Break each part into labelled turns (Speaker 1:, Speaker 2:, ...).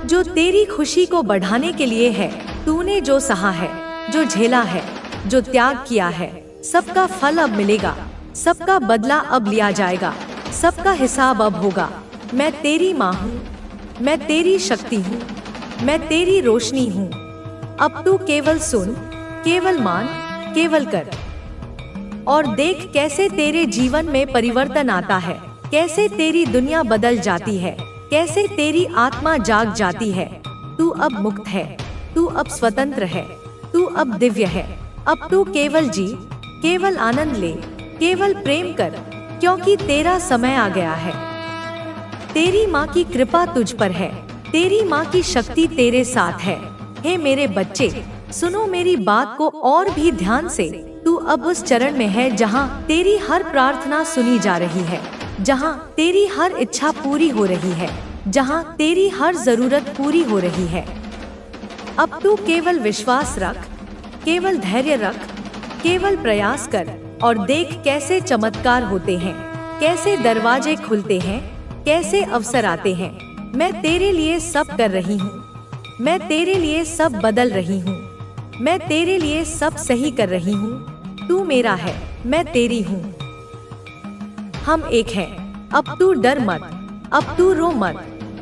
Speaker 1: जो तेरी खुशी को बढ़ाने के लिए है। तूने जो सहा है, जो झेला है, जो त्याग किया है, सबका फल अब मिलेगा, सबका बदला अब लिया जाएगा, सबका हिसाब अब होगा। मैं तेरी माँ हूँ, मैं तेरी शक्ति हूँ, मैं तेरी रोशनी हूँ। अब तू केवल सुन, केवल मान, केवल कर और देख कैसे तेरे जीवन में परिवर्तन आता है, कैसे तेरी दुनिया बदल जाती है, कैसे तेरी आत्मा जाग जाती है। तू अब मुक्त है, तू अब स्वतंत्र है, तू अब दिव्य है। अब तू केवल जी, केवल आनंद ले, केवल प्रेम कर, क्योंकि तेरा समय आ गया है। तेरी माँ की कृपा तुझ पर है, तेरी माँ की शक्ति तेरे साथ है। हे मेरे बच्चे, सुनो मेरी बात को और भी ध्यान से। तू अब उस चरण में है जहाँ तेरी हर प्रार्थना सुनी जा रही है, जहाँ तेरी हर इच्छा पूरी हो रही है, जहाँ तेरी हर जरूरत पूरी हो रही है। अब तू केवल विश्वास रख, केवल धैर्य रख, केवल प्रयास कर और देख कैसे चमत्कार होते हैं, कैसे दरवाजे खुलते हैं, कैसे अवसर आते हैं। मैं तेरे लिए सब कर रही हूँ, मैं तेरे लिए सब बदल रही हूँ, मैं तेरे लिए सब सही कर रही हूँ। तू मेरा है, मैं तेरी हूँ। हम एक हैं। अब तू डर मत, अब तू रो मत,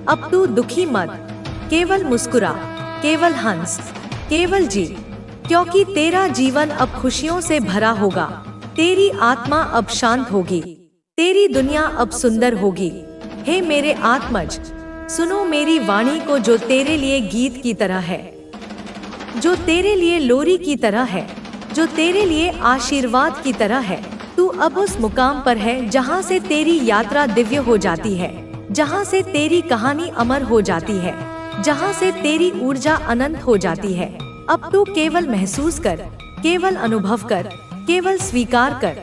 Speaker 1: अब तू दुखी मत। केवल मुस्कुरा, केवल हंस, केवल जी, क्योंकि तेरा जीवन अब खुशियों से भरा होगा। तेरी आत्मा अब शांत होगी, तेरी दुनिया अब सुंदर होगी। हे मेरे आत्मज, सुनो मेरी वाणी को जो तेरे लिए गीत की तरह है, जो तेरे लिए लोरी की तरह है, जो तेरे लिए आशीर्वाद की तरह है। तू अब उस मुकाम पर है जहाँ से तेरी यात्रा दिव्य हो जाती है, जहाँ से तेरी कहानी अमर हो जाती है, जहाँ से तेरी ऊर्जा अनंत हो जाती है। अब तू केवल महसूस कर, केवल अनुभव कर, केवल स्वीकार कर,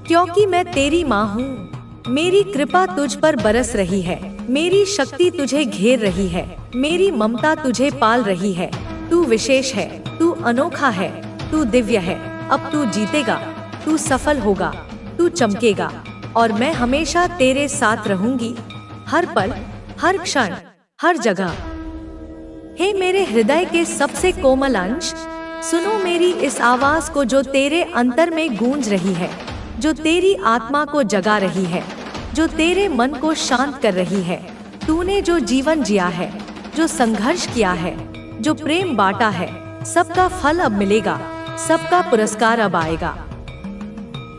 Speaker 1: क्योंकि मैं तेरी माँ हूँ। मेरी कृपा तुझ पर बरस रही है, मेरी शक्ति तुझे घेर रही है, मेरी ममता तुझे पाल रही है। तू विशेष है, तू अनोखा है, तू दिव्य है। अब तू जीतेगा, तू सफल होगा, तू चमकेगा और मैं हमेशा तेरे साथ रहूंगी, हर पल, हर क्षण, हर जगह। हे मेरे हृदय के सबसे कोमल अंश, सुनो मेरी इस आवाज को जो तेरे अंतर में गूंज रही है, जो तेरी आत्मा को जगा रही है, जो तेरे मन को शांत कर रही है। तूने जो जीवन जिया है, जो संघर्ष किया है, जो प्रेम बांटा है, सबका फल अब मिलेगा, सबका पुरस्कार अब आएगा,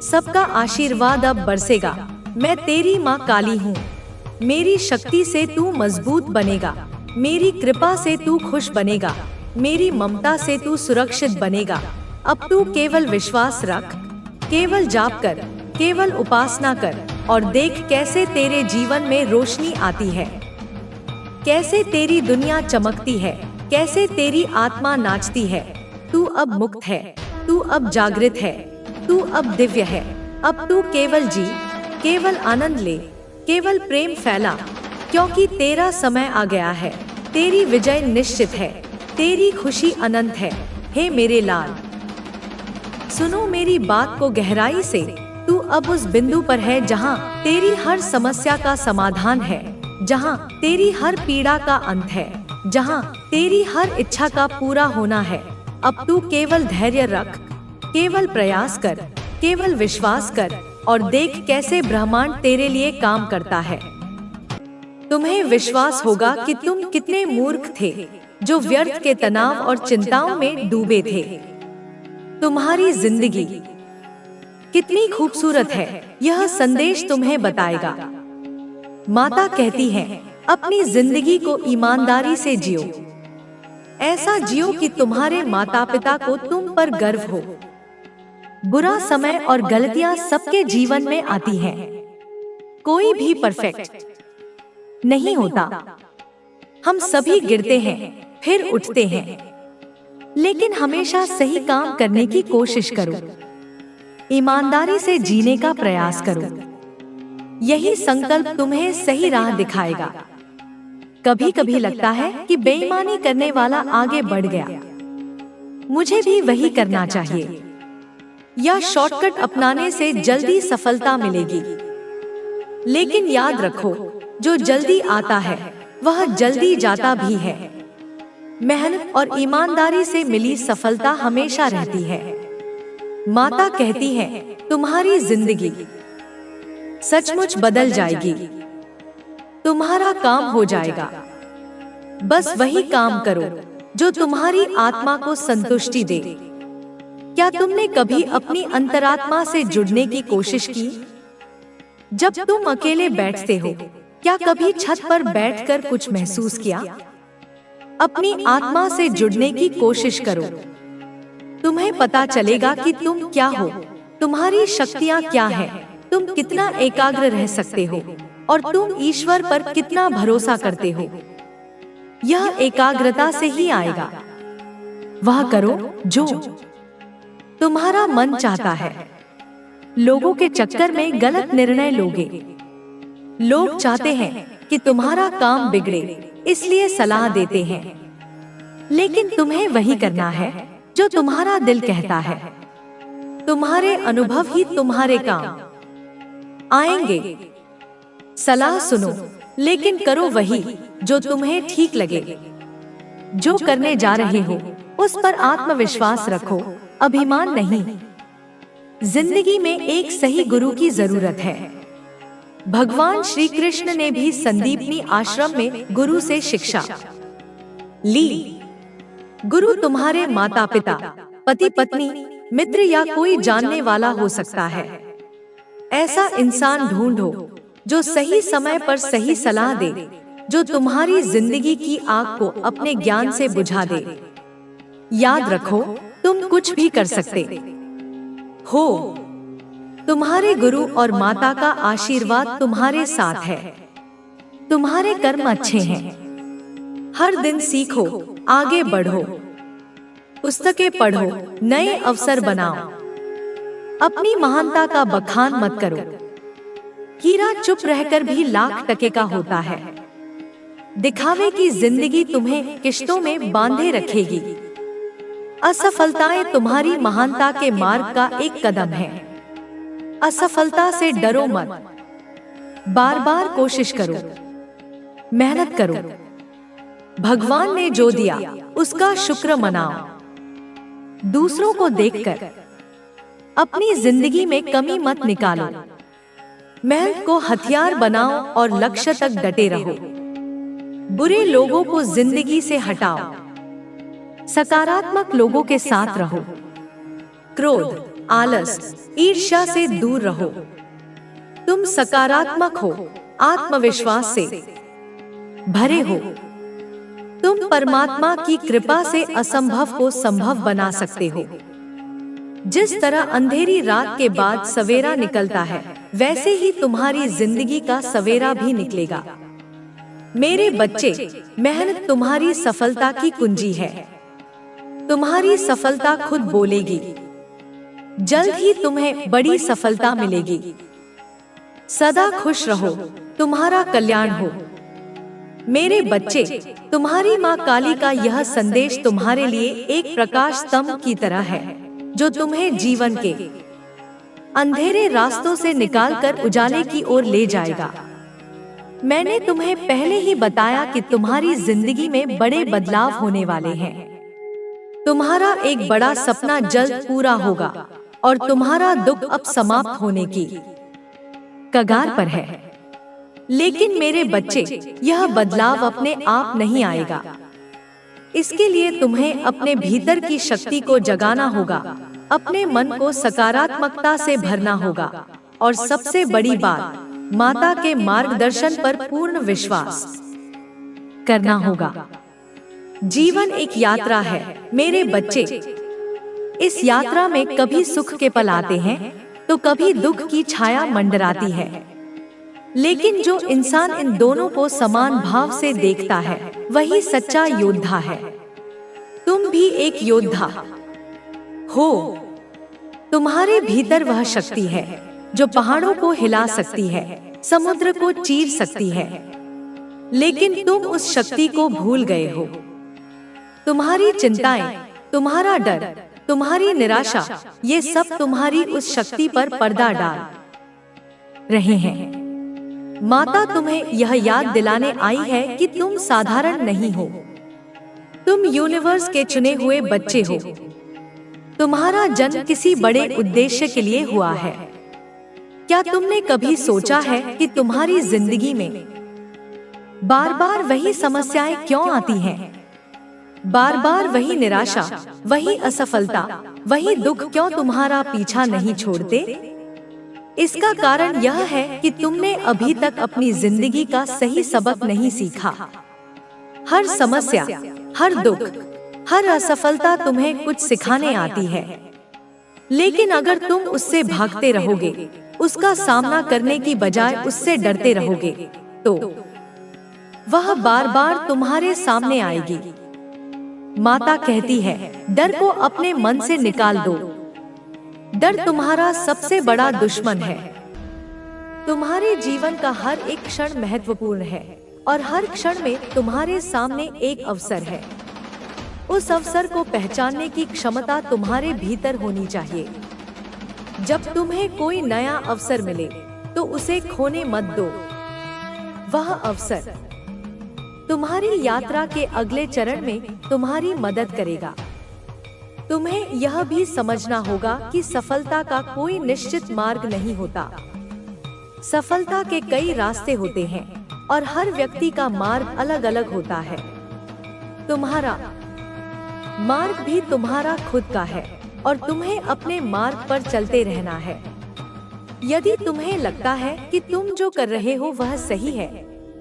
Speaker 1: सबका आशीर्वाद अब बरसेगा। मैं तेरी माँ काली हूँ, मेरी शक्ति से तू मजबूत बनेगा, मेरी कृपा से तू खुश बनेगा, मेरी ममता से तू सुरक्षित बनेगा। अब तू केवल विश्वास रख, केवल जाप कर, केवल उपासना कर और देख कैसे तेरे जीवन में रोशनी आती है, कैसे तेरी दुनिया चमकती है, कैसे तेरी आत्मा नाचती है। तू अब मुक्त है, तू अब जागृत है, तू अब दिव्य है। अब तू केवल जी, केवल आनंद ले, केवल प्रेम फैला, क्योंकि तेरा समय आ गया है। तेरी विजय निश्चित है, तेरी खुशी अनंत है। हे मेरे लाल, सुनो मेरी बात को गहराई से। तू अब उस बिंदु पर है जहाँ तेरी हर समस्या का समाधान है, जहाँ तेरी हर पीड़ा का अंत है, जहाँ तेरी हर इच्छा का पूरा होना है। अब तू केवल धैर्य रख, केवल प्रयास कर, केवल विश्वास कर और देख कैसे ब्रह्मांड तेरे लिए काम करता है। तुम्हें विश्वास होगा कि तुम कितने मूर्ख थे जो व्यर्थ के तनाव और चिंताओं में डूबे थे। तुम्हारी जिंदगी कितनी खूबसूरत है, यह संदेश तुम्हें बताएगा। माता कहती है, अपनी जिंदगी को ईमानदारी से जियो, ऐसा जियो कि तुम्हारे माता पिता को तुम पर गर्व हो। बुरा समय और गलतियां सबके जीवन में आती हैं। कोई भी परफेक्ट नहीं होता। हम सभी गिरते हैं, फिर उठते हैं, लेकिन हमेशा सही काम करने की कोशिश करो, ईमानदारी से जीने का प्रयास करो। यही संकल्प तुम्हें सही राह दिखाएगा। कभी कभी लगता है कि बेईमानी करने वाला आगे बढ़ गया, मुझे भी वही करना चाहिए, या शॉर्टकट अपनाने से जल्दी सफलता मिलेगी। लेकिन याद रखो, जो जल्दी आता है वह जल्दी जाता भी है। मेहनत और ईमानदारी से मिली सफलता हमेशा रहती है। माता कहती है, तुम्हारी जिंदगी सचमुच बदल जाएगी, तुम्हारा काम हो जाएगा। बस वही काम करो जो तुम्हारी आत्मा को संतुष्टि दे। क्या तुमने कभी अपनी अंतरात्मा से जुड़ने की कोशिश की? जब तुम अकेले बैठते हो, क्या कभी छत पर बैठकर कुछ महसूस किया? अपनी आत्मा से जुड़ने की कोशिश करो। तुम्हें पता चलेगा कि तुम क्या हो, तुम्हारी शक्तियाँ क्या हैं, तुम कितना एकाग्र रह सकते हो और तुम ईश्वर पर कितना भरोसा करते हो। यह एकाग्रता से ही आएगा। वह करो जो तुम्हारा मन चाहता है। लोगों के चक्कर में गलत निर्णय लोगे। लोग चाहते हैं कि तुम्हारा काम बिगड़े, इसलिए सलाह देते हैं, लेकिन तुम्हें वही करना है जो तुम्हारा दिल कहता है। तुम्हारे अनुभव ही तुम्हारे काम आएंगे। सलाह सुनो, लेकिन करो वही जो तुम्हें ठीक लगे। जो करने जा रहे हो उस पर आत्मविश्वास रखो, अभिमान नहीं। जिंदगी में एक सही गुरु की जरूरत है। भगवान श्री कृष्ण ने भी संदीपनी आश्रम में गुरु से शिक्षा ली। गुरु तुम्हारे माता पिता, पति पत्नी, मित्र या कोई जानने वाला हो सकता है। ऐसा इंसान ढूंढो जो सही समय पर सही सलाह दे, जो तुम्हारी जिंदगी की आग को अपने ज्ञान से बुझा दे। याद रखो, तुम कुछ भी कर सकते हो। तुम्हारे गुरु और माता का आशीर्वाद तुम्हारे साथ है। तुम्हारे कर्म अच्छे हैं। हर दिन सीखो, आगे बढ़ो, पुस्तकें पढ़ो, नए अवसर बनाओ। अपनी महानता का बखान मत करो। हीरा चुप रहकर भी लाख टके का होता है। दिखावे की जिंदगी तुम्हें किश्तों में बांधे रखेगी। असफलताएं तुम्हारी महानता के मार्ग का एक कदम है। असफलता से डरो मत, बार बार कोशिश करो, मेहनत करो। भगवान ने जो दिया उसका शुक्र मनाओ। दूसरों को देखकर अपनी जिंदगी में कमी मत निकालो। मेहनत को हथियार बनाओ और लक्ष्य तक डटे रहो। बुरे लोगों को जिंदगी से हटाओ। सकारात्मक लोगों के साथ रहो। क्रोध, आलस, ईर्ष्या से दूर रहो। तुम सकारात्मक हो, आत्मविश्वास से भरे हो। तुम परमात्मा की कृपा से असंभव को संभव बना सकते हो। जिस तरह अंधेरी रात के बाद सवेरा निकलता है, वैसे ही तुम्हारी जिंदगी का सवेरा भी निकलेगा। मेरे बच्चे, मेहनत तुम्हारी सफलता की कुंजी है। तुम्हारी सफलता खुद बोलेगी। जल्द ही तुम्हें बड़ी सफलता मिलेगी। सदा खुश रहो, तुम्हारा कल्याण हो। मेरे बच्चे, तुम्हारी माँ काली का यह संदेश तुम्हारे लिए एक प्रकाश स्तंभ की तरह है, जो तुम्हें जीवन के अंधेरे रास्तों से निकालकर उजाले की ओर ले जाएगा। मैंने तुम्हें पहले ही बताया कि तुम्हारी जिंदगी में बड़े बदलाव होने वाले हैं। तुम्हारा एक बड़ा सपना जल्द पूरा होगा और तुम्हारा दुख अब समाप्त होने की कगार पर है। लेकिन मेरे बच्चे, यह बदलाव अपने आप नहीं आएगा। इसके लिए तुम्हें अपने भीतर की शक्ति को जगाना होगा, अपने मन को सकारात्मकता से भरना होगा और सबसे बड़ी बात, माता के मार्गदर्शन पर पूर्ण विश्वास करना होगा। जीवन एक यात्रा है मेरे बच्चे। इस यात्रा में कभी सुख के पल आते हैं तो कभी दुख की छाया मंडराती है। लेकिन जो इंसान इन दोनों को समान भाव से देखता है, वही सच्चा योद्धा है। तुम भी एक योद्धा हो। तुम्हारे भीतर वह शक्ति है जो पहाड़ों को हिला सकती है, समुद्र को चीर सकती है। लेकिन तुम उस शक्ति को भूल गए हो। तुम्हारी चिंताएं, तुम्हारा डर, तुम्हारी निराशा, ये सब तुम्हारी उस शक्ति पर पर्दा डाल रहे हैं। माता तुम्हें यह याद दिलाने आई है कि तुम साधारण नहीं हो। तुम यूनिवर्स के चुने हुए बच्चे हो। तुम्हारा जन्म किसी बड़े उद्देश्य के लिए हुआ है। क्या तुमने कभी सोचा है कि तुम्हारी जिंदगी में बार बार वही समस्याएं क्यों आती हैं? बार बार वही निराशा, वही असफलता, वही दुख क्यों तुम्हारा पीछा नहीं छोड़ते? इसका कारण यह है कि तुमने अभी तक अपनी जिंदगी का सही सबक नहीं सीखा। हर समस्या, हर दुख, हर असफलता तुम्हें कुछ सिखाने आती है, लेकिन अगर तुम उससे भागते रहोगे, उसका सामना करने की बजाय उससे डरते रहोगे, तो वह बार बार तुम्हारे सामने आएगी। माता कहती है, डर को अपने मन से निकाल दो। डर तुम्हारा सबसे बड़ा दुश्मन है। तुम्हारे जीवन का हर एक क्षण महत्वपूर्ण है और हर क्षण में तुम्हारे सामने एक अवसर है। उस अवसर को पहचानने की क्षमता तुम्हारे भीतर होनी चाहिए। जब तुम्हें कोई नया अवसर मिले तो उसे खोने मत दो। वह अवसर तुम्हारी यात्रा के अगले चरण में तुम्हारी मदद करेगा। तुम्हें यह भी समझना होगा कि सफलता का कोई निश्चित मार्ग नहीं होता। सफलता के कई रास्ते होते हैं और हर व्यक्ति का मार्ग अलग अलग होता है। तुम्हारा मार्ग भी तुम्हारा खुद का है और तुम्हें अपने मार्ग पर चलते रहना है। यदि तुम्हें लगता है कि तुम जो कर रहे हो वह सही है,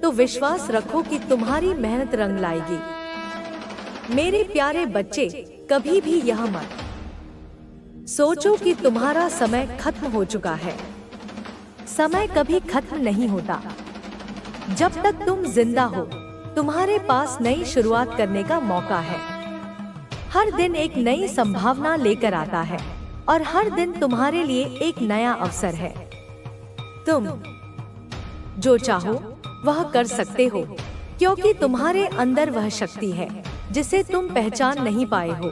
Speaker 1: तो विश्वास रखो कि तुम्हारी मेहनत रंग लाएगी। मेरे प्यारे बच्चे, कभी भी यह मत सोचो कि तुम्हारा समय खत्म हो चुका है। समय कभी खत्म नहीं होता। जब तक तुम जिंदा हो, तुम्हारे पास नई शुरुआत करने का मौका है। हर दिन एक नई संभावना लेकर आता है और हर दिन तुम्हारे लिए एक नया अवसर है। तुम जो चाहो वह कर सकते हो, क्योंकि तुम्हारे अंदर वह शक्ति है जिसे तुम पहचान नहीं पाए हो।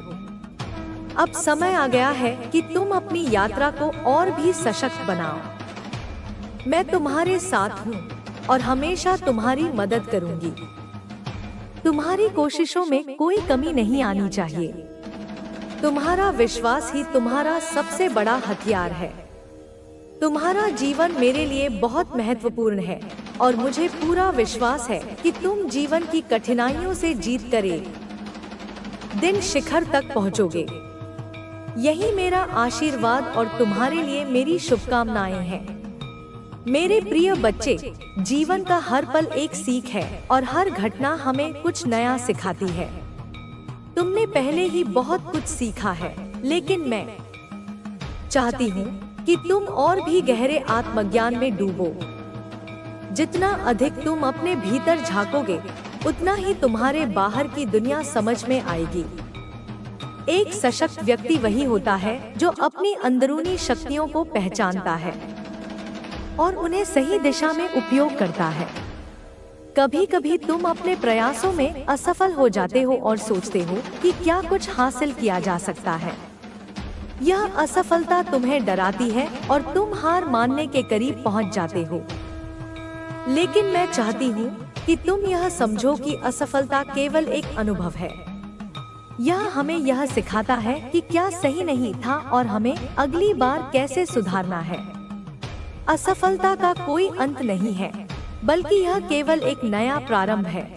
Speaker 1: अब समय आ गया है कि तुम अपनी यात्रा को और भी सशक्त बनाओ। मैं तुम्हारे साथ हूँ और हमेशा तुम्हारी मदद करूंगी। तुम्हारी कोशिशों में कोई कमी नहीं आनी चाहिए। तुम्हारा विश्वास ही तुम्हारा सबसे बड़ा हथियार है। तुम्हारा जीवन मेरे लिए बहुत महत्वपूर्ण है और मुझे पूरा विश्वास है कि तुम जीवन की कठिनाइयों से जीत कर एक दिन शिखर तक पहुंचोगे। यही मेरा आशीर्वाद और तुम्हारे लिए मेरी शुभकामनाएं हैं। मेरे प्रिय बच्चे, जीवन का हर पल एक सीख है और हर घटना हमें कुछ नया सिखाती है। तुमने पहले ही बहुत कुछ सीखा है, लेकिन मैं चाहती हूँ कि तुम और भी गहरे आत्मज्ञान में डूबो। जितना अधिक तुम अपने भीतर झांकोगे, उतना ही तुम्हारे बाहर की दुनिया समझ में आएगी। एक सशक्त व्यक्ति वही होता है जो अपनी अंदरूनी शक्तियों को पहचानता है और उन्हें सही दिशा में उपयोग करता है। कभी कभी तुम अपने प्रयासों में असफल हो जाते हो और सोचते हो कि क्या कुछ हासिल किया जा सकता है। यह असफलता तुम्हें डराती है और तुम हार मानने के करीब पहुंच जाते हो। लेकिन मैं चाहती हूँ कि तुम यह समझो कि असफलता केवल एक अनुभव है। यह हमें यह सिखाता है कि क्या सही नहीं था और हमें अगली बार कैसे सुधारना है। असफलता का कोई अंत नहीं है, बल्कि यह केवल एक नया प्रारंभ है।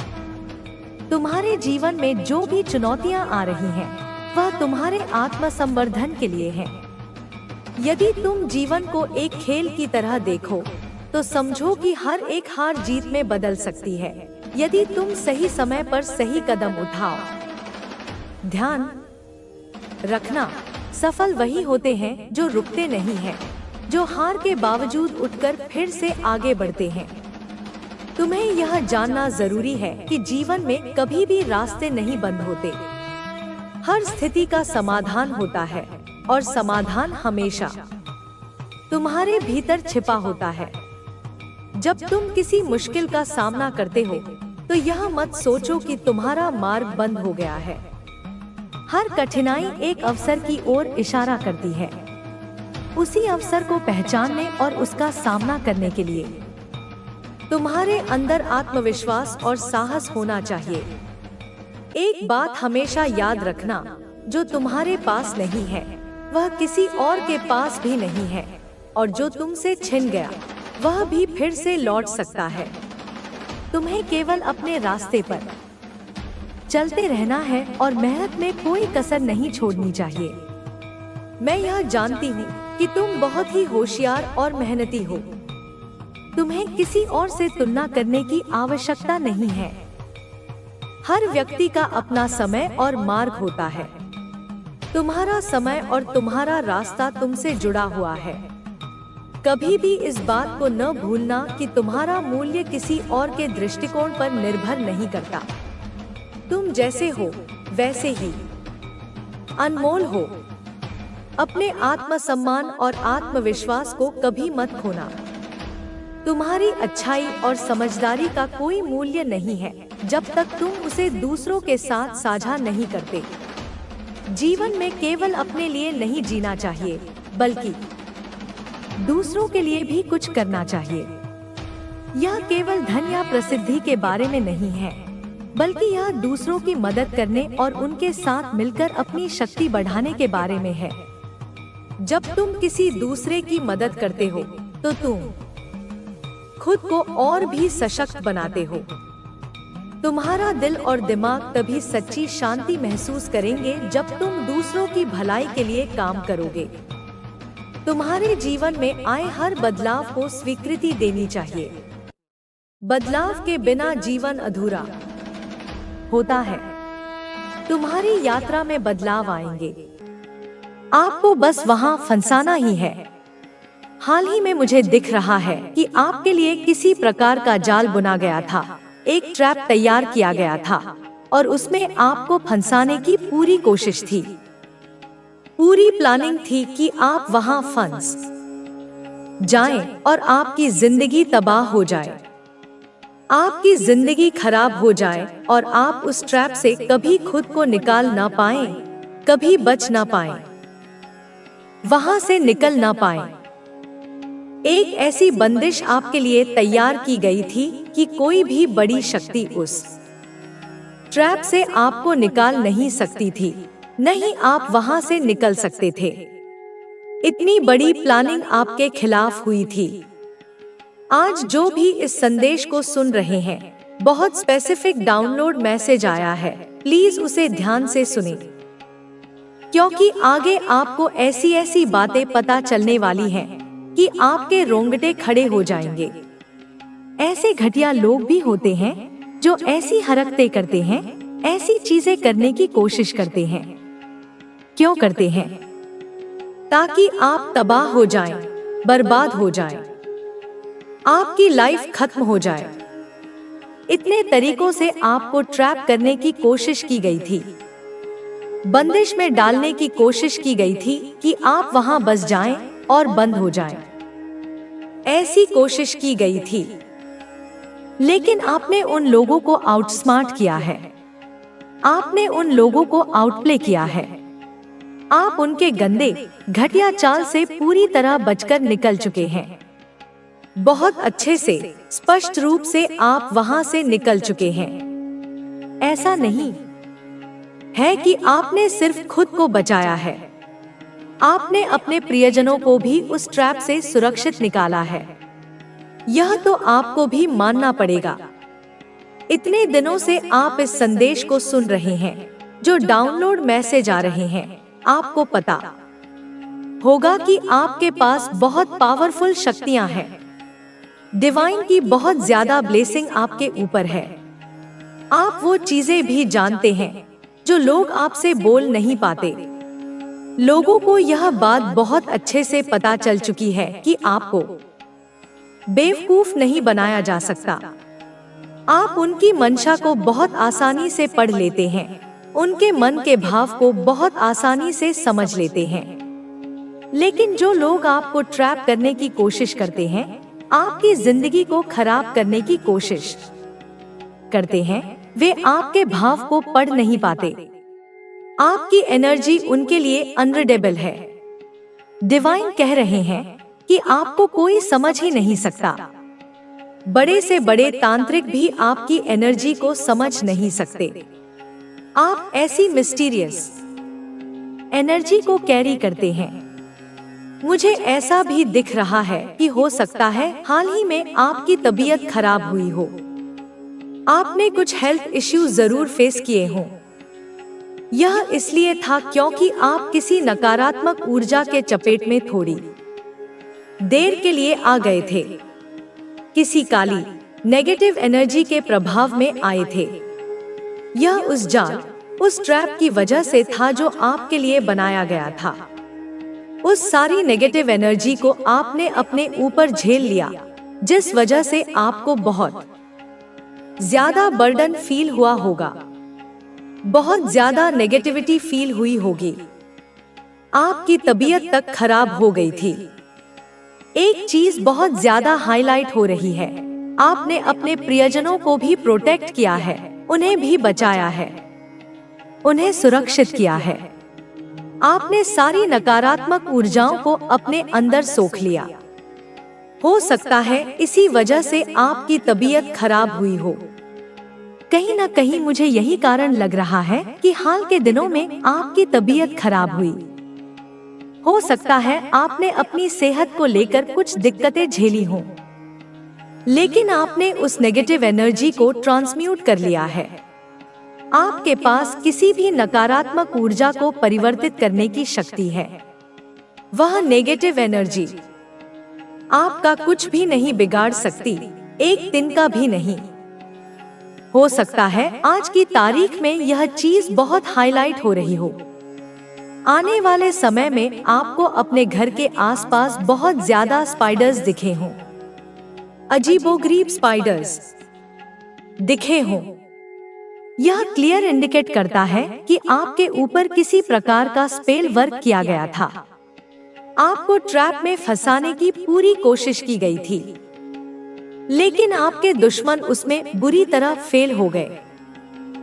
Speaker 1: तुम्हारे जीवन में जो भी चुनौतियां आ रही हैं, वह तुम्हारे आत्मसंवर्धन के लिए है। यदि तुम जीवन को एक खेल की तरह देखो, तो समझो कि हर एक हार जीत में बदल सकती है, यदि तुम सही समय पर सही कदम उठाओ। ध्यान रखना, सफल वही होते हैं जो रुकते नहीं हैं, जो हार के बावजूद उठकर फिर से आगे बढ़ते हैं। तुम्हें यह जानना जरूरी है कि जीवन में कभी भी रास्ते नहीं बंद होते। हर स्थिति का समाधान होता है और समाधान हमेशा तुम्हारे भीतर छिपा होता है। जब तुम किसी मुश्किल का सामना करते हो, तो यह मत सोचो कि तुम्हारा मार्ग बंद हो गया है। हर कठिनाई एक अवसर की ओर इशारा करती है। उसी अवसर को पहचानने और उसका सामना करने के लिए तुम्हारे अंदर आत्मविश्वास और साहस होना चाहिए। एक बात हमेशा याद रखना, जो तुम्हारे पास नहीं है वह किसी और के पास भी नहीं है, और जो तुमसे छिन गया वह भी फिर से लौट सकता है। तुम्हें केवल अपने रास्ते पर चलते रहना है और मेहनत में कोई कसर नहीं छोड़नी चाहिए। मैं यह जानती हूँ कि तुम बहुत ही होशियार और मेहनती हो। तुम्हें किसी और से तुलना करने की आवश्यकता नहीं है। हर व्यक्ति का अपना समय और मार्ग होता है। तुम्हारा समय और तुम्हारा रास्ता तुमसे जुड़ा हुआ है। कभी भी इस बात को न भूलना कि तुम्हारा मूल्य किसी और के दृष्टिकोण पर निर्भर नहीं करता। तुम जैसे हो वैसे ही अनमोल हो। अपने आत्मसम्मान और आत्मविश्वास को कभी मत खोना। तुम्हारी अच्छाई और समझदारी का कोई मूल्य नहीं है जब तक तुम उसे दूसरों के साथ साझा नहीं करते। जीवन में केवल अपने लिए नहीं जीना चाहिए, बल्कि दूसरों के लिए भी कुछ करना चाहिए। यह केवल धन या प्रसिद्धि के बारे में नहीं है, बल्कि यह दूसरों की मदद करने और उनके साथ मिलकर अपनी शक्ति बढ़ाने के बारे में है। जब तुम किसी दूसरे की मदद करते हो तो तुम खुद को और भी सशक्त बनाते हो। तुम्हारा दिल और दिमाग तभी सच्ची शांति महसूस करेंगे जब तुम दूसरों की भलाई के लिए काम करोगे। तुम्हारे जीवन में आए हर बदलाव को स्वीकृति देनी चाहिए। बदलाव के बिना जीवन अधूरा होता है। तुम्हारी यात्रा में बदलाव आएंगे, आपको बस वहां फंसाना ही है। हाल ही में मुझे दिख रहा है कि आपके लिए किसी प्रकार का जाल बुना गया था, एक ट्रैप तैयार किया गया था और उसमें आपको फंसाने की पूरी कोशिश थी। पूरी प्लानिंग थी कि आप वहां फंस जाएं और आपकी जिंदगी तबाह हो जाए, आपकी जिंदगी खराब हो जाए और आप उस ट्रैप से कभी खुद को निकाल ना पाएं, कभी बच ना पाएं, वहां से निकल ना पाएं। एक ऐसी बंदिश आपके लिए तैयार की गई थी कि कोई भी बड़ी शक्ति उस ट्रैप से आपको निकाल नहीं सकती थी, नहीं आप वहां से निकल सकते थे। इतनी बड़ी प्लानिंग आपके खिलाफ हुई थी। आज जो भी इस संदेश को सुन रहे हैं, बहुत स्पेसिफिक डाउनलोड मैसेज आया है, प्लीज उसे ध्यान से सुनें, क्योंकि आगे आपको ऐसी ऐसी बातें पता चलने वाली हैं कि आपके रोंगटे खड़े हो जाएंगे। ऐसे घटिया लोग भी होते हैं जो ऐसी हरकतें करते हैं, ऐसी चीजें करने की कोशिश करते हैं। क्यों करते हैं? ताकि आप तबाह हो जाएं, बर्बाद हो जाएं, आपकी लाइफ खत्म हो जाए। इतने तरीकों से आपको ट्रैप करने की कोशिश की गई थी, बंदिश में डालने की कोशिश की गई थी कि आप वहां बस जाएं और बंद हो जाएं। ऐसी कोशिश की गई थी, लेकिन आपने उन लोगों को आउटस्मार्ट किया है, आपने उन लोगों को आउटप्ले किया है। आप उनके गंदे घटिया चाल से पूरी तरह बचकर निकल चुके हैं। बहुत अच्छे से, स्पष्ट रूप से आप वहां से निकल चुके हैं। ऐसा नहीं है कि आपने सिर्फ खुद को बचाया है, आपने अपने प्रियजनों को भी उस ट्रैप से सुरक्षित निकाला है। यह तो आपको भी मानना पड़ेगा। इतने दिनों से आप इस संदेश को सुन रहे हैं, जो डाउनलोड मैसेज आ रहे हैं, आपको पता होगा कि आपके पास बहुत पावरफुल शक्तियां हैं। डिवाइन की बहुत ज्यादा ब्लेसिंग आपके ऊपर है। आप वो चीजें भी जानते हैं जो लोग आपसे बोल नहीं पाते। लोगों को यह बात बहुत अच्छे से पता चल चुकी है कि आपको बेवकूफ नहीं बनाया जा सकता। आप उनकी मंशा को बहुत आसानी से पढ़ लेते हैं, उनके मन के भाव को बहुत आसानी से समझ लेते हैं। लेकिन जो लोग आपको ट्रैप करने की कोशिश करते हैं, आपकी जिंदगी को खराब करने की कोशिश करते हैं, वे आपके भाव को पढ़ नहीं पाते। आपकी एनर्जी उनके लिए अनरीडेबल है। डिवाइन कह रहे हैं कि आपको कोई समझ ही नहीं सकता। बड़े से बड़े तांत्रिक भी आपकी एनर्जी को समझ नहीं सकते। आप ऐसी मिस्टीरियस एनर्जी को कैरी करते हैं। मुझे ऐसा भी दिख रहा है कि हो सकता है हाल ही में आपकी तबीयत खराब हुई हो। आपने कुछ हेल्थ इश्यूज जरूर फेस किए हों। यह इसलिए था क्योंकि आप किसी नकारात्मक ऊर्जा के चपेट में थोड़ी देर के लिए आ गए थे। किसी काली नेगेटिव एनर्जी के प्रभाव में आए थे। यह उस जाल, उस ट्रैप की वजह से था जो आपके लिए बनाया गया था। उस सारी नेगेटिव एनर्जी को आपने अपने ऊपर झेल लिया, जिस वजह से आपको बहुत ज्यादा बर्डन फील हुआ होगा, बहुत ज्यादा नेगेटिविटी फील हुई होगी। आपकी तबीयत तक खराब हो गई थी। एक चीज बहुत ज्यादा हाईलाइट हो रही है, आपने अपने प्रियजनों को भी प्रोटेक्ट किया है, उन्हें भी बचाया है, उन्हें सुरक्षित किया है। आपने सारी नकारात्मक ऊर्जाओं को अपने अंदर सोख लिया। हो सकता है इसी वजह से आपकी तबीयत खराब हुई हो। कहीं न कहीं मुझे यही कारण लग रहा है कि हाल के दिनों में आपकी तबीयत खराब हुई। हो सकता है आपने अपनी सेहत को लेकर कुछ दिक्कतें झेली हों, लेकिन आपने उस नेगेटिव एनर्जी को ट्रांसम्यूट कर लिया है। आपके पास किसी भी नकारात्मक ऊर्जा को परिवर्तित करने की शक्ति है। वह नेगेटिव एनर्जी आपका कुछ भी नहीं बिगाड़ सकती, एक दिन का भी नहीं। हो सकता है आज की तारीख में यह चीज बहुत हाईलाइट हो रही हो। आने वाले समय में आपको अपने घर के आसपास बहुत ज्यादा स्पाइडर्स दिखे हों, अजीबोगरीब स्पाइडर्स दिखे हों। यह क्लियर इंडिकेट करता है कि आपके ऊपर किसी प्रकार का स्पेल वर्क किया गया था। आपको ट्रैप में फंसाने की पूरी कोशिश की गई थी, लेकिन आपके दुश्मन उसमें बुरी तरह फेल हो गए।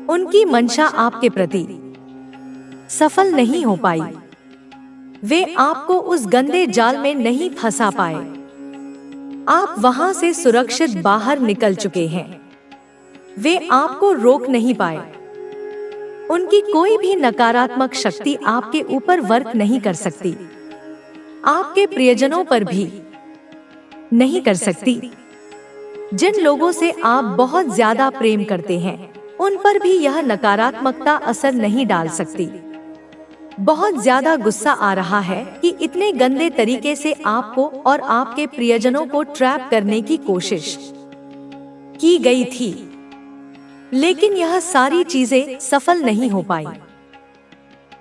Speaker 1: उनकी मंशा आपके प्रति सफल नहीं हो पाई। वे आपको उस गंदे जाल में नहीं फंसा पाए। आप वहां से सुरक्षित बाहर निकल चुके हैं। वे आपको रोक नहीं पाए। उनकी कोई भी नकारात्मक शक्ति आपके ऊपर वर्क नहीं कर सकती, आपके प्रियजनों पर भी नहीं कर सकती। जिन लोगों से आप बहुत ज्यादा प्रेम करते हैं, उन पर भी यह नकारात्मकता असर नहीं डाल सकती। बहुत ज्यादा गुस्सा आ रहा है कि इतने गंदे तरीके से आपको और आपके प्रियजनों को ट्रैप करने की कोशिश की गई थी, लेकिन यह सारी चीजें सफल नहीं हो पाई।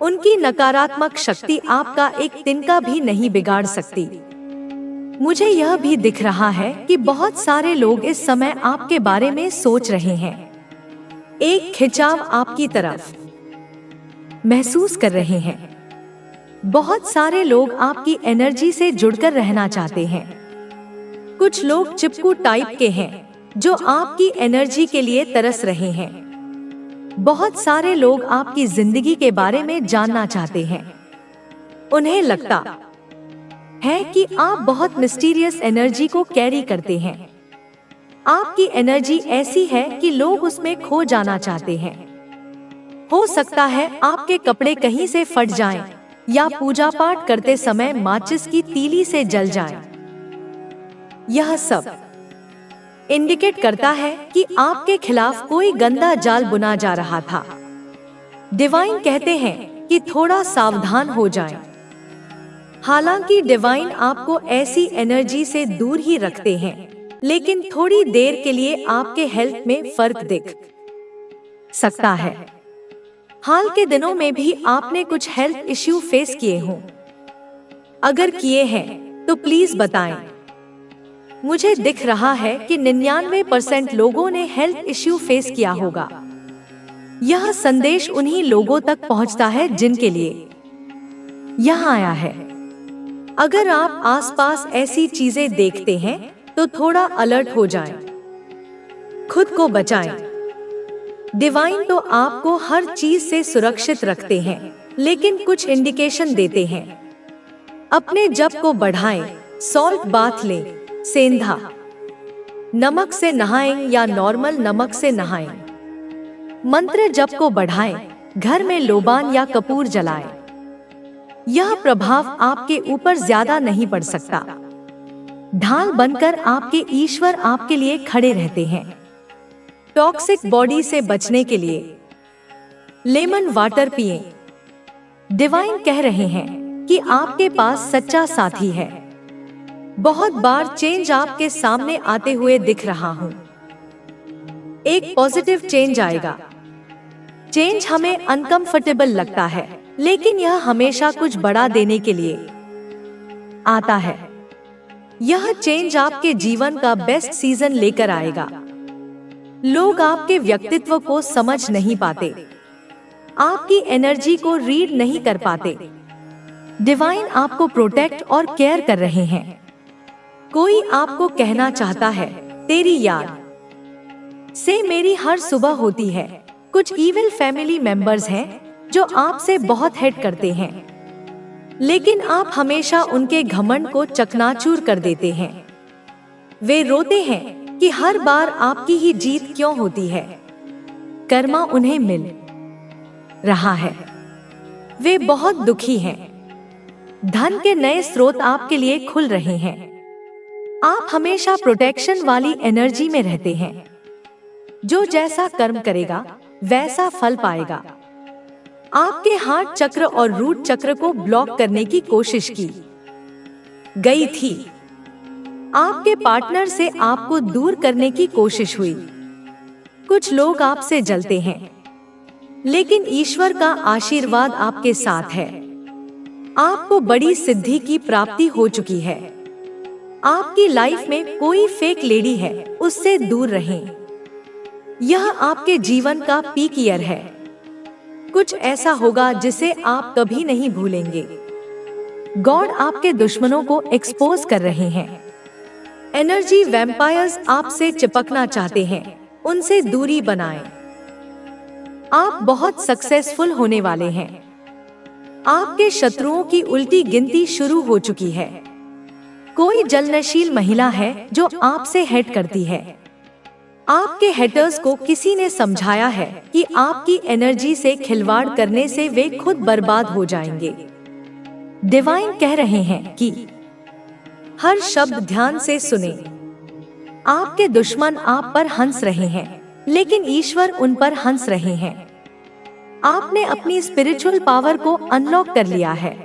Speaker 1: उनकी नकारात्मक शक्ति आपका एक तिनका भी नहीं बिगाड़ सकती। मुझे यह भी दिख रहा है कि बहुत सारे लोग इस समय आपके बारे में सोच रहे हैं। एक खिंचाव आपकी तरफ महसूस कर रहे हैं। बहुत सारे लोग आपकी एनर्जी से जुड़कर रहना चाहते हैं। कुछ लोग चिपकू टाइप के हैं जो आपकी एनर्जी के लिए तरस रहे हैं। बहुत सारे लोग आपकी जिंदगी के बारे में जानना चाहते हैं। उन्हें लगता है कि आप बहुत मिस्टीरियस एनर्जी को कैरी करते हैं। आपकी एनर्जी ऐसी है कि लोग उसमें खो जाना चाहते हैं। हो सकता है आपके कपड़े कहीं से फट जाएं, या पूजा पाठ करते समय माचिस की तीली से जल जाएं। यह सब इंडिकेट करता है कि आपके खिलाफ कोई गंदा जाल बुना जा रहा था। डिवाइन कहते हैं कि थोड़ा सावधान हो जाएं। हालांकि डिवाइन आपको ऐसी एनर्जी से दूर ही रखते हैं, लेकिन थोड़ी देर के लिए आपके हेल्थ में फर्क दिख सकता है। हाल के दिनों में भी आपने कुछ हेल्थ इश्यू फेस किए हों। अगर किए हैं तो प्लीज बताएं। मुझे दिख रहा है कि 99% लोगों ने हेल्थ इश्यू फेस किया होगा। यह संदेश उन्हीं लोगों तक पहुंचता है जिनके लिए यह आया है। अगर आप आसपास ऐसी चीजें देखते हैं तो थोड़ा अलर्ट हो जाएं, खुद को बचाएं। डिवाइन तो आपको हर चीज से सुरक्षित रखते हैं, लेकिन कुछ इंडिकेशन देते हैं। अपने जप को बढ़ाएं, सॉल्ट बाथ लें, सेंधा नमक से नहाएं या नॉर्मल नमक से नहाएं। मंत्र जप को बढ़ाएं, घर में लोबान या कपूर जलाएं। यह प्रभाव आपके ऊपर ज्यादा नहीं पड़ सकता। ढाल बनकर आपके ईश्वर आपके लिए खड़े रहते हैं। टॉक्सिक बॉडी से बचने के लिए लेमन वाटर पिएं। डिवाइन कह रहे हैं कि आपके पास सच्चा साथी है। बहुत बार चेंज आपके सामने आते हुए दिख रहा हूं। एक पॉजिटिव चेंज आएगा। चेंज हमें अनकंफर्टेबल लगता है, लेकिन यह हमेशा कुछ बड़ा देने के लिए आता है। यह चेंज आपके जीवन का बेस्ट सीजन लेकर आएगा। लोग आपके व्यक्तित्व को समझ नहीं पाते, आपकी एनर्जी को रीड नहीं कर पाते। डिवाइन आपको प्रोटेक्ट और केयर कर रहे हैं। कोई आपको कहना चाहता है, तेरी याद से मेरी हर सुबह होती है। कुछ इविल फैमिली मेंबर्स हैं जो आपसे बहुत हेट करते हैं, लेकिन आप हमेशा उनके घमंड को चकनाचूर कर देते हैं। वे रोते हैं कि हर बार आपकी ही जीत क्यों होती है। कर्मा उन्हें मिल रहा है। वे बहुत दुखी हैं। धन के नए स्रोत आपके लिए खुल रहे हैं। आप हमेशा प्रोटेक्शन वाली एनर्जी में रहते हैं। जो जैसा कर्म करेगा वैसा फल पाएगा। आपके हार्ट चक्र और रूट चक्र को ब्लॉक करने की कोशिश की गई थी। आपके पार्टनर से आपको दूर करने की कोशिश हुई। कुछ लोग आपसे जलते हैं, लेकिन ईश्वर का आशीर्वाद आपके साथ है। आपको बड़ी सिद्धि की प्राप्ति हो चुकी है। आपकी लाइफ में कोई फेक लेडी है, उससे दूर रहें। यह आपके जीवन का पीक ईयर है। कुछ ऐसा होगा जिसे आप कभी नहीं भूलेंगे। गॉड आपके दुश्मनों को एक्सपोज कर रहे हैं। एनर्जी वैम्पायर्स आपसे चिपकना चाहते हैं, उनसे दूरी बनाएं। आप बहुत सक्सेसफुल होने वाले हैं। आपके शत्रुओं की उल्टी गिनती शुरू हो चुकी है। कोई जलनशील महिला है जो आपसे हेट करती है। आपके हेटर्स को किसी ने समझाया है कि आपकी एनर्जी से खिलवाड़ करने से वे खुद बर्बाद हो जाएंगे। डिवाइन कह रहे हैं कि हर शब्द ध्यान से सुने। आपके दुश्मन आप पर हंस रहे हैं, लेकिन ईश्वर उन पर हंस रहे हैं। आपने अपनी स्पिरिचुअल पावर को अनलॉक कर लिया है।